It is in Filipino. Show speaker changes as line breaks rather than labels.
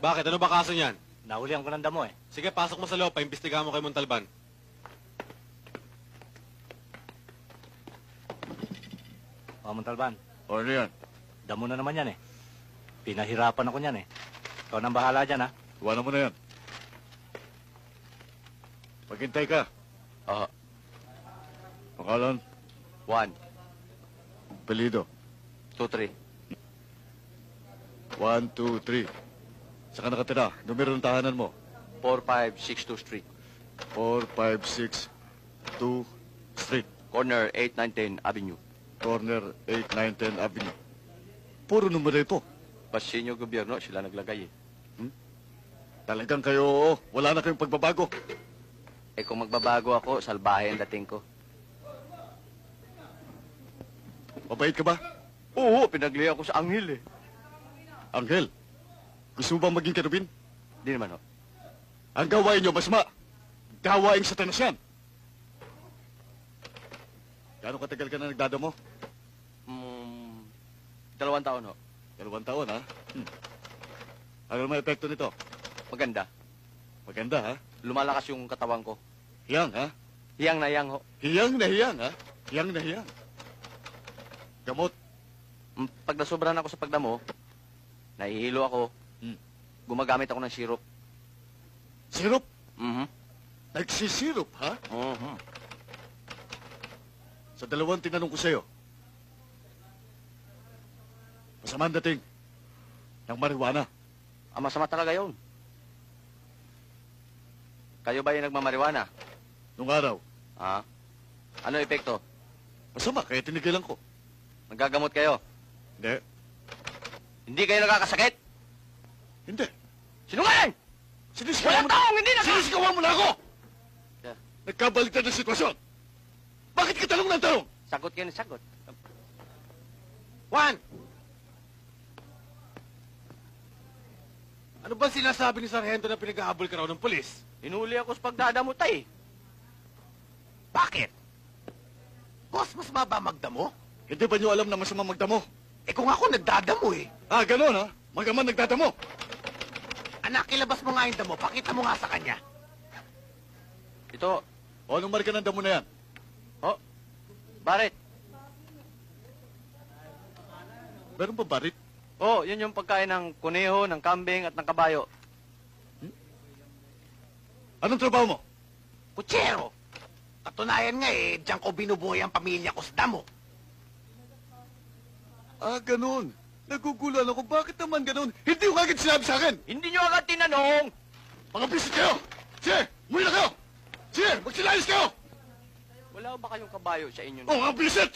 Bakit? Ano ba kaso niyan?
Nahulihan ko ng damo eh.
Sige, pasok mo sa loob. Paimbestigahan mo kay Montalban.
Montalban,
O, ano yan?
damo na naman yan eh. Pinahirapan ako niyan eh. Ikaw nang bahala dyan ha.
Iwanan mo na yan. Maghintay ka.
Oo.
Pangalan,
1,
apelido.
2, 3.
1, 2, 3. Saan ka nakatira? Numero ng tahanan mo.
4562 Street.
4562 Street.
Corner 8910 Avenue.
Corner 8910 Avenue. Puro numero ito.
Basinyo gobyerno, sila naglagay eh.
Talagang kayo, oo. Wala na kayong pagbabago.
Eh kung magbabago ako, salbahe ang dating ko.
Mabait ka ba?
Oo, pinagli ako sa anghel eh.
Anghel, gusto mo bang maging kerubin?
Di naman ho.
Ang gawain nyo, masama. Gawaing satanas yan. Gano'ng katagal ka na nagdadamo?
2 taon ho.
2 taon, ha? Ano naman epekto nito?
Maganda.
Maganda, ha?
Lumalakas yung katawan ko.
Hiyang, ha?
Hiyang na hiyang ho.
Hiyang na hiyang, ha? Hiyang na hiyang. Gamot.
Pag nasobran ako sa pagdamo, nahihilo ako. Gumagamit ako ng syrup.
Sirup?
Mhm.
Nagsisirup, ha?
Mhm.
Sa 2 tinanong ko sa'yo. Masama ang dating ng marijuana.
Ang masama talaga yun. Kayo ba yung nagmamariwana?
Nung araw,
Ha? Ano epekto?
masama, kaya tinigilan ko.
Nagagamot kayo?
Hindi.
Hindi kayo nakakasakit?
Hindi.
Sinungaling!
Sinisigawan
Walang taong hindi naka...
Sinisigawan mo na ako!
Yeah.
Nagkabaliktad ng sitwasyon. Bakit ka tanong ng tanong?
Sagot kayo ng sagot.
Juan! Ano ba sinasabi ni Sargento na pinag-ahabol ka raw ng pulis?
Hinuli ako sa pagdadamot eh.
Bakit? Boss, mas maba magdamo?
Hindi ba niyo alam na masama magdamo?
Eh kung ako nagdadamo eh.
Ah, gano'n, ha? Magaman nagdadamo.
Anak, ilabas mo nga yung damo. Pakita mo nga sa kanya.
Ito,
O, anong marka ng damo na yan?
oh, Baret.
Meron ba barit?
Oh, yun yung pagkain ng kuneho, ng kambing at ng kabayo.
Anong trabaho mo?
Kutsero. Katunayan nga eh, diyan ko binubuhay ang pamilya ko sa damo.
Ah, gano'n. Nagugulan ako. Bakit naman gano'n? Hindi ko agad sinabi sa akin.
Hindi nyo agad tinanong!
Mga bisit kayo! Sige, umuwi na kayo! Sige, magsilayas kayo!
Wala ba kayong kabayo sa inyo?
Oh, mga bisit!